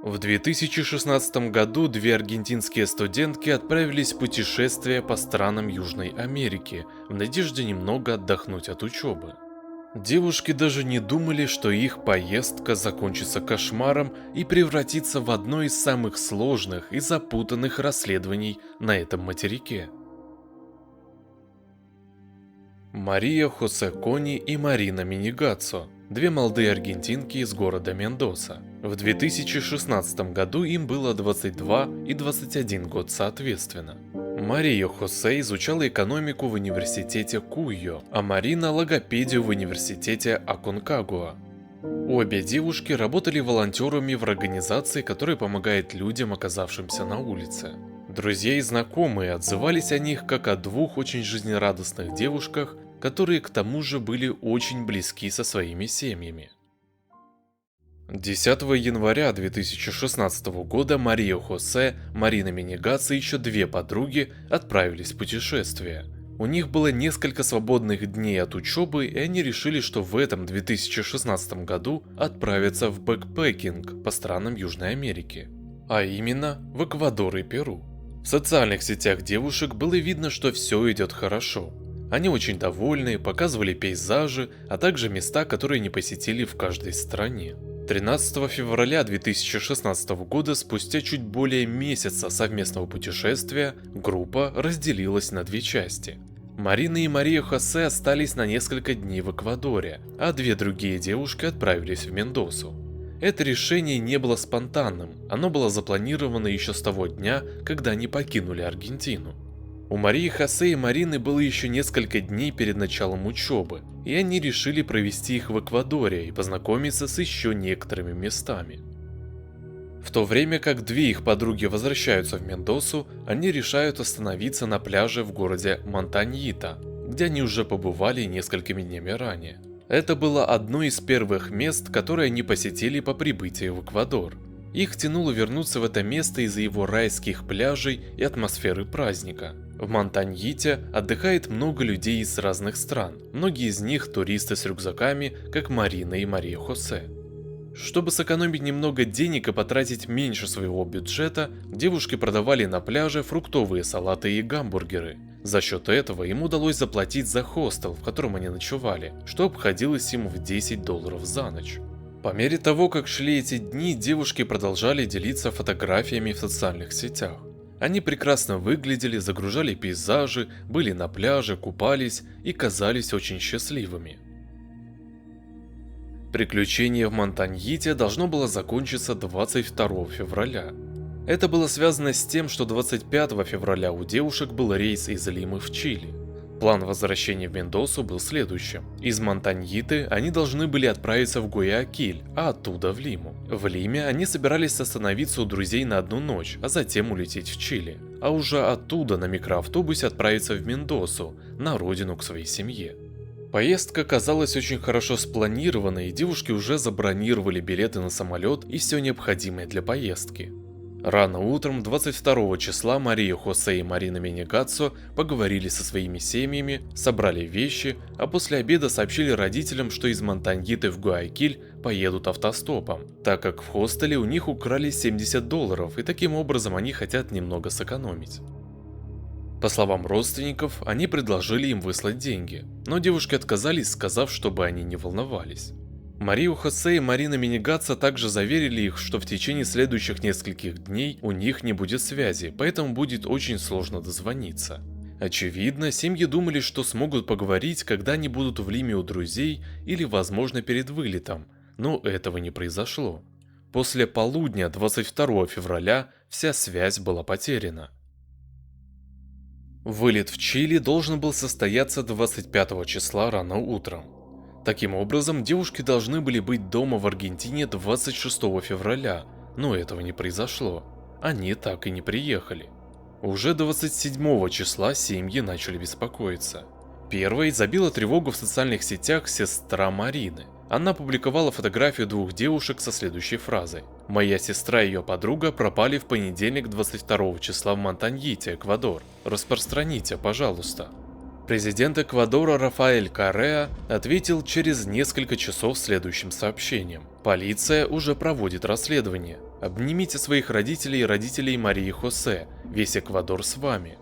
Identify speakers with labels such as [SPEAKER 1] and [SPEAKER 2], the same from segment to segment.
[SPEAKER 1] В 2016 году две аргентинские студентки отправились в путешествие по странам Южной Америки в надежде немного отдохнуть от учебы. Девушки даже не думали, что их поездка закончится кошмаром и превратится в одно из самых сложных и запутанных расследований на этом материке. Мария Хосе Кони и Марина Минигаццо, две молодые аргентинки из города Мендоса. В 2016 году им было 22 и 21 год соответственно. Мария Хосе изучала экономику в университете Куйо, а Марина – логопедию в университете Аконкагуа. Обе девушки работали волонтерами в организации, которая помогает людям, оказавшимся на улице. Друзья и знакомые отзывались о них как о двух очень жизнерадостных девушках, которые к тому же были очень близки со своими семьями. 10 января 2016 года Мария Хосе, Марина Минигаццо и еще две подруги отправились в путешествие. У них было несколько свободных дней от учебы, и они решили, что в этом 2016 году отправятся в бэкпэкинг по странам Южной Америки, а именно в Эквадор и Перу. В социальных сетях девушек было видно, что все идет хорошо. Они очень довольны, показывали пейзажи, а также места, которые не посетили в каждой стране. 13 февраля 2016 года, спустя чуть более месяца совместного путешествия, группа разделилась на две части. Марина и Мария Хосе остались на несколько дней в Эквадоре, а две другие девушки отправились в Мендосу. Это решение не было спонтанным, оно было запланировано еще с того дня, когда они покинули Аргентину. У Марии Хосе и Марины было еще несколько дней перед началом учебы, и они решили провести их в Эквадоре и познакомиться с еще некоторыми местами. В то время как две их подруги возвращаются в Мендосу, они решают остановиться на пляже в городе Монтаньита, где они уже побывали несколькими днями ранее. Это было одно из первых мест, которые они посетили по прибытии в Эквадор. Их тянуло вернуться в это место из-за его райских пляжей и атмосферы праздника. В Монтаньите отдыхает много людей из разных стран, многие из них туристы с рюкзаками, как Марина и Мария Хосе. Чтобы сэкономить немного денег и потратить меньше своего бюджета, девушки продавали на пляже фруктовые салаты и гамбургеры. За счет этого им удалось заплатить за хостел, в котором они ночевали, что обходилось им в $10 за ночь. По мере того, как шли эти дни, девушки продолжали делиться фотографиями в социальных сетях. Они прекрасно выглядели, загружали пейзажи, были на пляже, купались и казались очень счастливыми. Приключение в Монтаньите должно было закончиться 22 февраля. Это было связано с тем, что 25 февраля у девушек был рейс из Лимы в Чили. План возвращения в Мендосу был следующим. Из Монтаньиты они должны были отправиться в Гуаякиль, а оттуда в Лиму. В Лиме они собирались остановиться у друзей на одну ночь, а затем улететь в Чили. А уже оттуда на микроавтобусе отправиться в Мендосу, на родину к своей семье. Поездка казалась очень хорошо спланированной, и девушки уже забронировали билеты на самолет и все необходимое для поездки. Рано утром 22 числа Мария Хосе и Марина Минигаццо поговорили со своими семьями, собрали вещи, а после обеда сообщили родителям, что из Монтаньиты в Гуаякиль поедут автостопом, так как в хостеле у них украли $70, и таким образом они хотят немного сэкономить. По словам родственников, они предложили им выслать деньги, но девушки отказались, сказав, чтобы они не волновались. Мария Хосе и Марина Минигаццо также заверили их, что в течение следующих нескольких дней у них не будет связи, поэтому будет очень сложно дозвониться. Очевидно, семьи думали, что смогут поговорить, когда они будут в Лиме у друзей или, возможно, перед вылетом, но этого не произошло. После полудня 22 февраля вся связь была потеряна. Вылет в Чили должен был состояться 25 числа рано утром. Таким образом, девушки должны были быть дома в Аргентине 26 февраля, но этого не произошло. Они так и не приехали. Уже 27 числа семьи начали беспокоиться. Первой забила тревогу в социальных сетях сестра Марины. Она публиковала фотографию двух девушек со следующей фразой: «Моя сестра и ее подруга пропали в понедельник 22 числа в Монтаньите, Эквадор. Распространите, пожалуйста». Президент Эквадора Рафаэль Корреа ответил через несколько часов следующим сообщением: «Полиция уже проводит расследование. Обнимите своих родителей и родителей Марии Хосе, весь Эквадор с вами.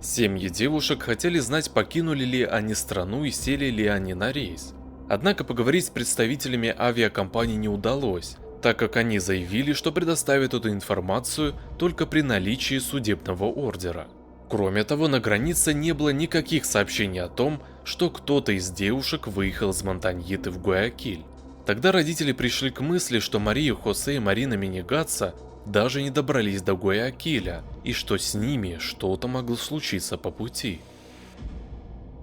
[SPEAKER 1] Семьи девушек хотели знать, покинули ли они страну и сели ли они на рейс. Однако поговорить с представителями авиакомпании не удалось, так как они заявили, что предоставят эту информацию только при наличии судебного ордера. Кроме того, на границе не было никаких сообщений о том, что кто-то из девушек выехал из Монтаньиты в Гуаякиль. Тогда родители пришли к мысли, что Мария Хосе и Марина Менегатса даже не добрались до Гуаякиля, и что с ними что-то могло случиться по пути.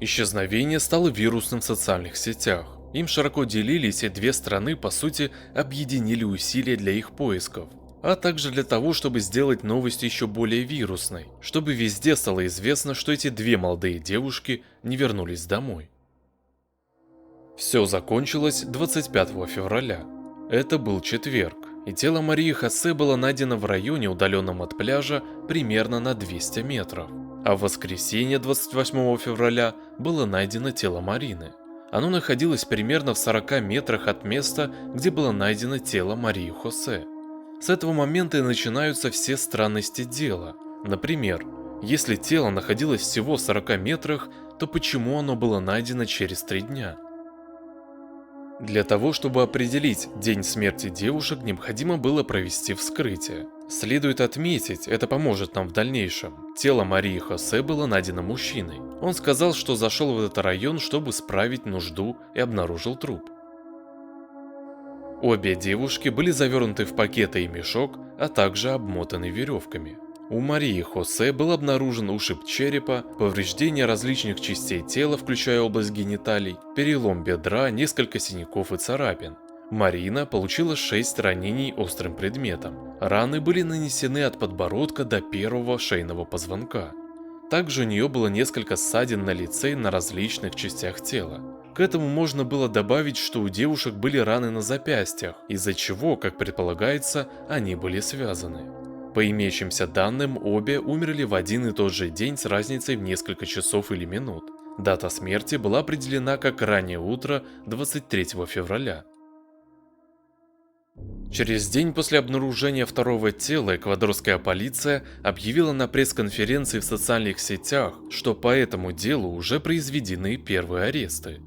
[SPEAKER 1] Исчезновение стало вирусным в социальных сетях. Им широко делились, и две страны, по сути, объединили усилия для их поисков, а также для того, чтобы сделать новость еще более вирусной, чтобы везде стало известно, что эти две молодые девушки не вернулись домой. Все закончилось 25 февраля. Это был четверг, и тело Марии Хосе было найдено в районе, удаленном от пляжа, примерно на 200 метров. А в воскресенье 28 февраля было найдено тело Марины. Оно находилось примерно в 40 метрах от места, где было найдено тело Марии Хосе. С этого момента и начинаются все странности дела. Например, если тело находилось всего в 40 метрах, то почему оно было найдено через 3 дня? Для того, чтобы определить день смерти девушек, необходимо было провести вскрытие. Следует отметить, это поможет нам в дальнейшем. Тело Марии Хосе было найдено мужчиной. Он сказал, что зашел в этот район, чтобы справить нужду, и обнаружил труп. Обе девушки были завернуты в пакеты и мешок, а также обмотаны веревками. У Марии Хосе был обнаружен ушиб черепа, повреждения различных частей тела, включая область гениталий, перелом бедра, несколько синяков и царапин. Марина получила 6 ранений острым предметом. Раны были нанесены от подбородка до первого шейного позвонка. Также у нее было несколько ссадин на лице и на различных частях тела. К этому можно было добавить, что у девушек были раны на запястьях, из-за чего, как предполагается, они были связаны. По имеющимся данным, обе умерли в один и тот же день с разницей в несколько часов или минут. Дата смерти была определена как раннее утро 23 февраля. Через день после обнаружения второго тела эквадорская полиция объявила на пресс-конференции в социальных сетях, что по этому делу уже произведены первые аресты.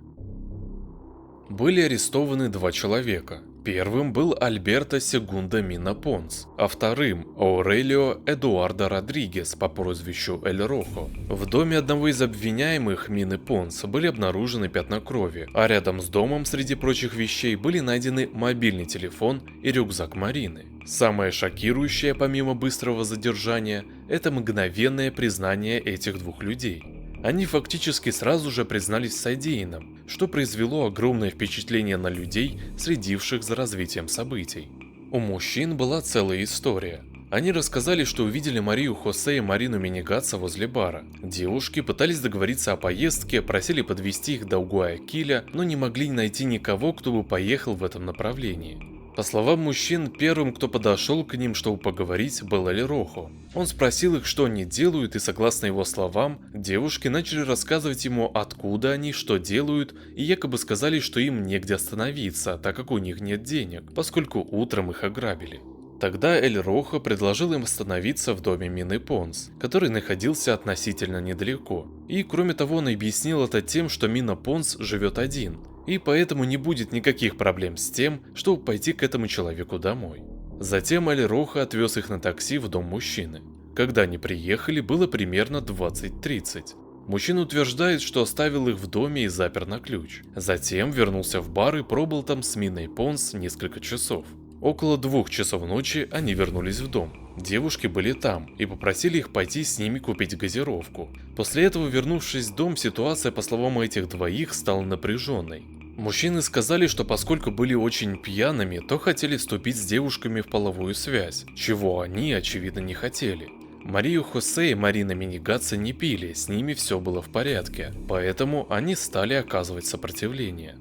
[SPEAKER 1] Были арестованы 2 человека. Первым был Альберто Сегунда Мина Понс, а вторым Аурелио Эдуардо Родригес по прозвищу Эль Рохо. В доме одного из обвиняемых, Мины Понс, были обнаружены пятна крови, а рядом с домом среди прочих вещей были найдены мобильный телефон и рюкзак Марины. Самое шокирующее, помимо быстрого задержания, это мгновенное признание этих двух людей. Они фактически сразу же признались в содеянном, что произвело огромное впечатление на людей, следивших за развитием событий. У мужчин была целая история. Они рассказали, что увидели Марию Хосе и Марину Менегатса возле бара. Девушки пытались договориться о поездке, просили подвезти их до Гуаякиля, но не могли найти никого, кто бы поехал в этом направлении. По словам мужчин, первым, кто подошел к ним, чтобы поговорить, был Эль Рохо. Он спросил их, что они делают, и согласно его словам, девушки начали рассказывать ему, откуда они, что делают, и якобы сказали, что им негде остановиться, так как у них нет денег, поскольку утром их ограбили. Тогда Эль Рохо предложил им остановиться в доме Мины Понс, который находился относительно недалеко. И кроме того, он объяснил это тем, что Мина Понс живет один, и поэтому не будет никаких проблем с тем, чтобы пойти к этому человеку домой. Затем Эль Рохо отвез их на такси в дом мужчины. Когда они приехали, было примерно 20:30. Мужчина утверждает, что оставил их в доме и запер на ключ. Затем вернулся в бар и пробыл там с Миной Понс несколько часов. Около 2 часов ночи они вернулись в дом. Девушки были там и попросили их пойти с ними купить газировку. После этого, вернувшись в дом, ситуация, по словам этих двоих, стала напряженной. Мужчины сказали, что поскольку были очень пьяными, то хотели вступить с девушками в половую связь, чего они, очевидно, не хотели. Марию Хосе и Марина Менегатса не пили, с ними все было в порядке, поэтому они стали оказывать сопротивление.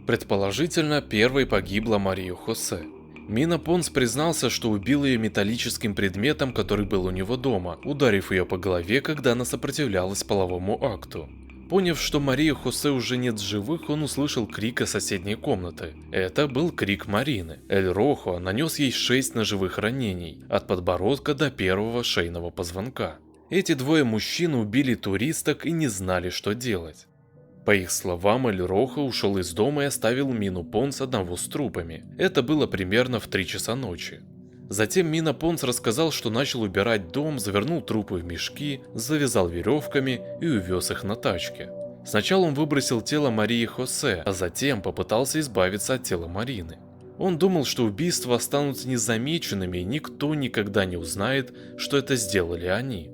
[SPEAKER 1] Предположительно, первой погибла Мария Хосе. Мина Понс признался, что убил ее металлическим предметом, который был у него дома, ударив ее по голове, когда она сопротивлялась половому акту. Поняв, что Марии Хосе уже нет в живых, он услышал крик из соседней комнаты. Это был крик Марины. Эль Рохо нанес ей 6 ножевых ранений, от подбородка до первого шейного позвонка. Эти двое мужчин убили туристок и не знали, что делать. По их словам, Эль Рохо ушел из дома и оставил Мину Понс одного с трупами. Это было примерно в 3 часа ночи. Затем Мина Понс рассказал, что начал убирать дом, завернул трупы в мешки, завязал веревками и увез их на тачке. Сначала он выбросил тело Марии Хосе, а затем попытался избавиться от тела Марины. Он думал, что убийства останутся незамеченными и никто никогда не узнает, что это сделали они.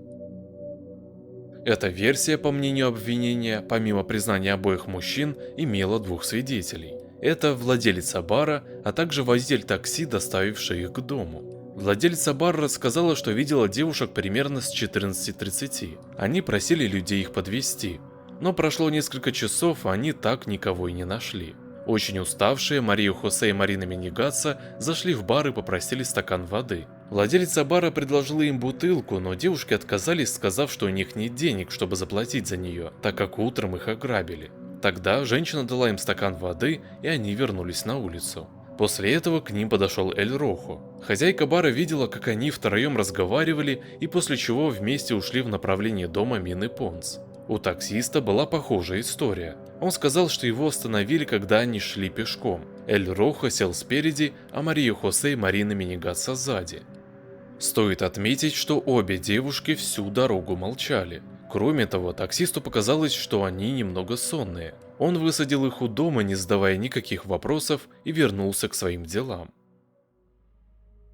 [SPEAKER 1] Эта версия, по мнению обвинения, помимо признания обоих мужчин, имела 2 свидетелей. Это владелица бара, а также водитель такси, доставивший их к дому. Владелица бара рассказала, что видела девушек примерно с 14:30. Они просили людей их подвезти. Но прошло несколько часов, а они так никого и не нашли. Очень уставшие, Мария Хосе и Марина Менегатса зашли в бар и попросили стакан воды. Владелица бара предложила им бутылку, но девушки отказались, сказав, что у них нет денег, чтобы заплатить за нее, так как утром их ограбили. Тогда женщина дала им стакан воды, и они вернулись на улицу. После этого к ним подошел Эль Рохо. Хозяйка бара видела, как они втроем разговаривали, и после чего вместе ушли в направлении дома Мины Понс. У таксиста была похожая история. Он сказал, что его остановили, когда они шли пешком. Эль Рохо сел спереди, а Мария Хосе и Марина Менегатса сзади. Стоит отметить, что обе девушки всю дорогу молчали. Кроме того, таксисту показалось, что они немного сонные. Он высадил их у дома, не задавая никаких вопросов, и вернулся к своим делам.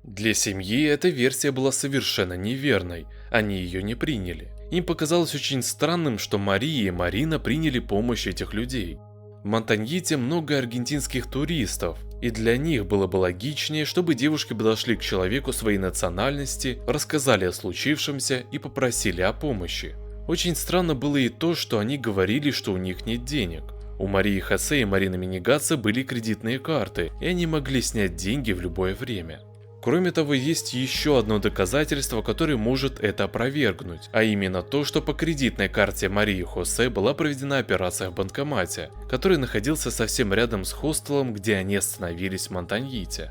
[SPEAKER 1] Для семьи эта версия была совершенно неверной, они ее не приняли. Им показалось очень странным, что Мария и Марина приняли помощь этих людей. В Монтаньите много аргентинских туристов, и для них было бы логичнее, чтобы девушки подошли к человеку своей национальности, рассказали о случившемся и попросили о помощи. Очень странно было и то, что они говорили, что у них нет денег. У Марии Хосе и Марины Менегатса были кредитные карты, и они могли снять деньги в любое время. Кроме того, есть еще одно доказательство, которое может это опровергнуть, а именно то, что по кредитной карте Марии Хосе была проведена операция в банкомате, который находился совсем рядом с хостелом, где они остановились в Монтаньите.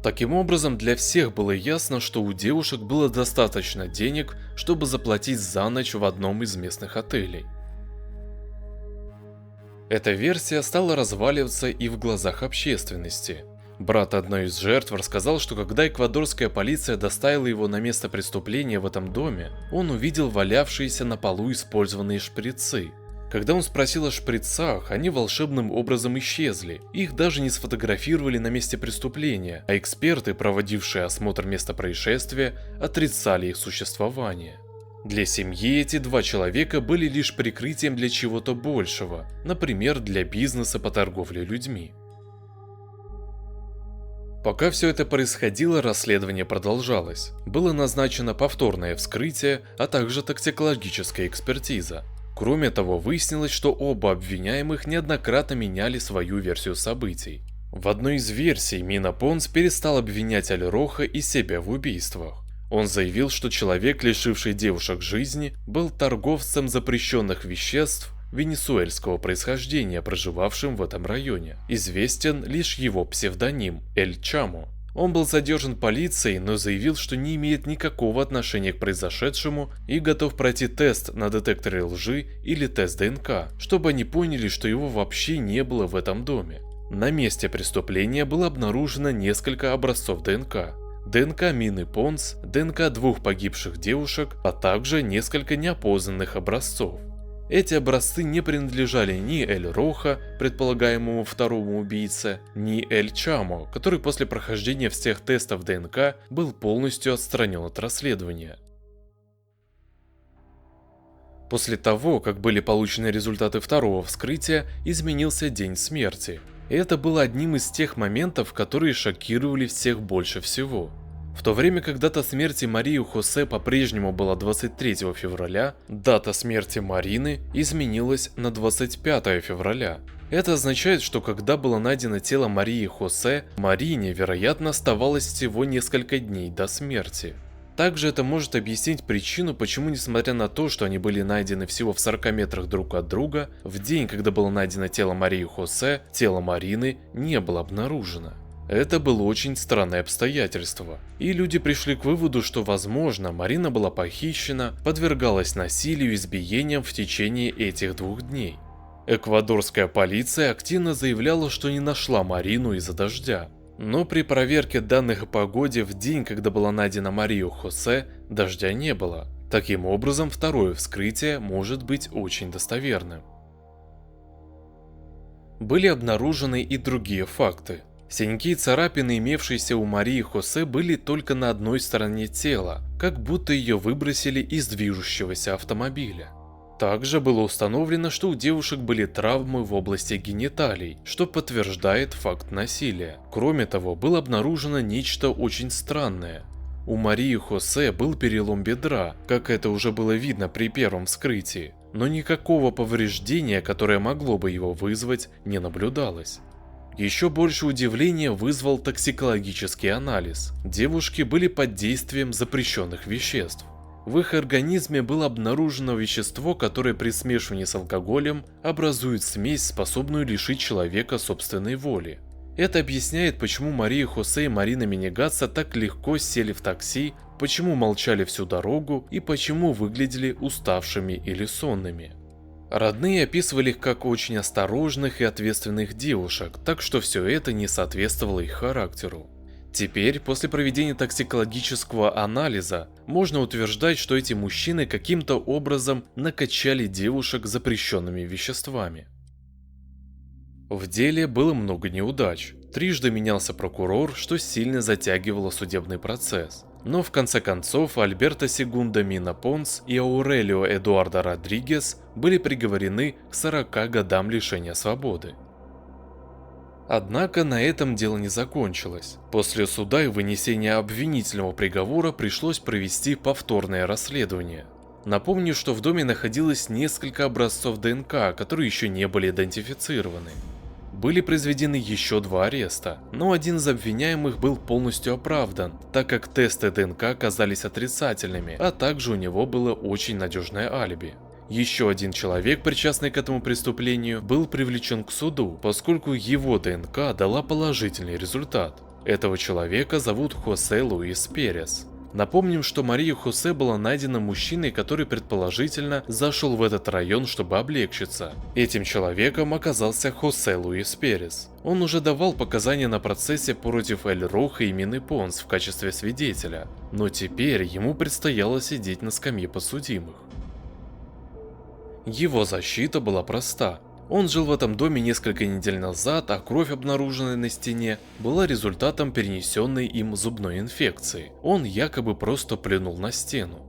[SPEAKER 1] Таким образом, для всех было ясно, что у девушек было достаточно денег, чтобы заплатить за ночь в одном из местных отелей. Эта версия стала разваливаться и в глазах общественности. Брат одной из жертв рассказал, что когда эквадорская полиция доставила его на место преступления в этом доме, он увидел валявшиеся на полу использованные шприцы. Когда он спросил о шприцах, они волшебным образом исчезли, их даже не сфотографировали на месте преступления, а эксперты, проводившие осмотр места происшествия, отрицали их существование. Для семьи эти 2 человека были лишь прикрытием для чего-то большего, например, для бизнеса по торговле людьми. Пока все это происходило, расследование продолжалось. Было назначено повторное вскрытие, а также токсикологическая экспертиза. Кроме того, выяснилось, что оба обвиняемых неоднократно меняли свою версию событий. В одной из версий Мина Понс перестал обвинять Эль Рохо и себя в убийствах. Он заявил, что человек, лишивший девушек жизни, был торговцем запрещенных веществ венесуэльского происхождения, проживавшим в этом районе. Известен лишь его псевдоним Эль Чамо. Он был задержан полицией, но заявил, что не имеет никакого отношения к произошедшему и готов пройти тест на детекторе лжи или тест ДНК, чтобы они поняли, что его вообще не было в этом доме. На месте преступления было обнаружено несколько образцов ДНК. ДНК Мины Понс, ДНК 2 погибших девушек, а также несколько неопознанных образцов. Эти образцы не принадлежали ни Эль Рохо, предполагаемому второму убийце, ни Эль Чамо, который после прохождения всех тестов ДНК был полностью отстранен от расследования. После того, как были получены результаты второго вскрытия, изменился день смерти. И это было одним из тех моментов, которые шокировали всех больше всего. В то время как дата смерти Марии Хосе по-прежнему была 23 февраля, дата смерти Марины изменилась на 25 февраля. Это означает, что когда было найдено тело Марии Хосе, Марине, вероятно, оставалось всего несколько дней до смерти. Также это может объяснить причину, почему, несмотря на то, что они были найдены всего в 40 метрах друг от друга, в день, когда было найдено тело Марии Хосе, тело Марины не было обнаружено. Это было очень странное обстоятельство, и люди пришли к выводу, что, возможно, Марина была похищена, подвергалась насилию и избиениям в течение этих 2 дней. Эквадорская полиция активно заявляла, что не нашла Марину из-за дождя. Но при проверке данных о погоде в день, когда была найдена Мария Хосе, дождя не было. Таким образом, второе вскрытие может быть очень достоверным. Были обнаружены и другие факты. Синяки и царапины, имевшиеся у Марии Хосе, были только на одной стороне тела, как будто ее выбросили из движущегося автомобиля. Также было установлено, что у девушек были травмы в области гениталий, что подтверждает факт насилия. Кроме того, было обнаружено нечто очень странное. У Марии Хосе был перелом бедра, как это уже было видно при первом вскрытии, но никакого повреждения, которое могло бы его вызвать, не наблюдалось. Еще больше удивления вызвал токсикологический анализ. Девушки были под действием запрещенных веществ. В их организме было обнаружено вещество, которое при смешивании с алкоголем образует смесь, способную лишить человека собственной воли. Это объясняет, почему Мария Хосе и Марина Менегатса так легко сели в такси, почему молчали всю дорогу и почему выглядели уставшими или сонными. Родные описывали их как очень осторожных и ответственных девушек, так что все это не соответствовало их характеру. Теперь, после проведения токсикологического анализа, можно утверждать, что эти мужчины каким-то образом накачали девушек запрещенными веществами. В деле было много неудач. Трижды менялся прокурор, что сильно затягивало судебный процесс. Но в конце концов Альберто Сегунда Мина Понс и Аурелио Эдуардо Родригес были приговорены к 40 годам лишения свободы. Однако на этом дело не закончилось. После суда и вынесения обвинительного приговора пришлось провести повторное расследование. Напомню, что в доме находилось несколько образцов ДНК, которые еще не были идентифицированы. Были произведены еще 2 ареста, но один из обвиняемых был полностью оправдан, так как тесты ДНК оказались отрицательными, а также у него было очень надежное алиби. Еще один человек, причастный к этому преступлению, был привлечен к суду, поскольку его ДНК дала положительный результат. Этого человека зовут Хосе Луис Перес. Напомним, что Мария Хосе была найдена мужчиной, который предположительно зашел в этот район, чтобы облегчиться. Этим человеком оказался Хосе Луис Перес. Он уже давал показания на процессе против Эль Роха и Мины Понс в качестве свидетеля, но теперь ему предстояло сидеть на скамье подсудимых. Его защита была проста. Он жил в этом доме несколько недель назад, а кровь, обнаруженная на стене, была результатом перенесенной им зубной инфекции. Он якобы просто плюнул на стену.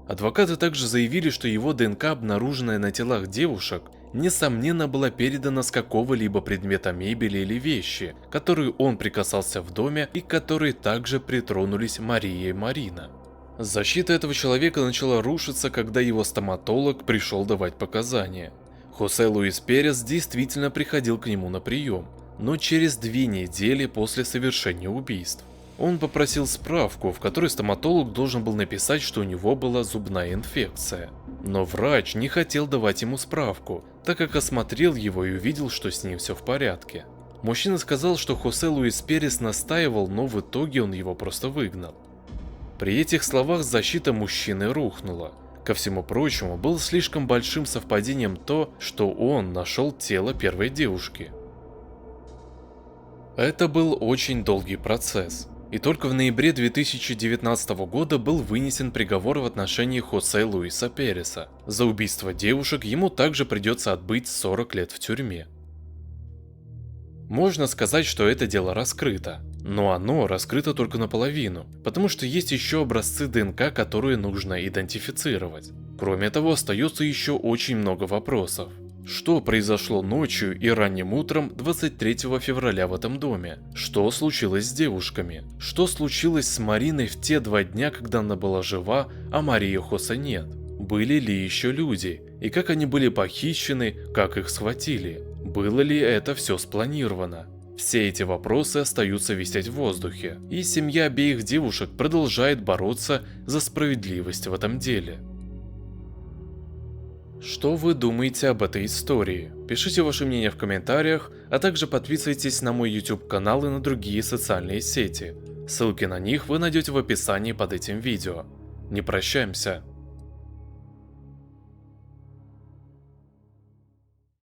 [SPEAKER 1] Адвокаты также заявили, что его ДНК, обнаруженная на телах девушек, несомненно была передана с какого-либо предмета мебели или вещи, которую он прикасался в доме и которые также притронулись Мария и Марина. Защита этого человека начала рушиться, когда его стоматолог пришел давать показания. Хосе Луис Перес действительно приходил к нему на прием, но через 2 недели после совершения убийств. Он попросил справку, в которой стоматолог должен был написать, что у него была зубная инфекция. Но врач не хотел давать ему справку, так как осмотрел его и увидел, что с ним все в порядке. Мужчина сказал, что Хосе Луис Перес настаивал, но в итоге он его просто выгнал. При этих словах защита мужчины рухнула. Ко всему прочему, было слишком большим совпадением то, что он нашел тело первой девушки. Это был очень долгий процесс, и только в ноябре 2019 года был вынесен приговор в отношении Хосе Луиса Переса. За убийство девушек ему также придется отбыть 40 лет в тюрьме. Можно сказать, что это дело раскрыто, но оно раскрыто только наполовину, потому что есть еще образцы ДНК, которые нужно идентифицировать. Кроме того, остается еще очень много вопросов. Что произошло ночью и ранним утром 23 февраля в этом доме? Что случилось с девушками? Что случилось с Мариной в те 2 дня, когда она была жива, а Марии Хосе нет? Были ли еще люди? И как они были похищены, как их схватили? Было ли это все спланировано? Все эти вопросы остаются висеть в воздухе, и семья обеих девушек продолжает бороться за справедливость в этом деле. Что вы думаете об этой истории? Пишите ваше мнение в комментариях, а также подписывайтесь на мой YouTube канал и на другие социальные сети. Ссылки на них вы найдете в описании под этим видео. Не прощаемся.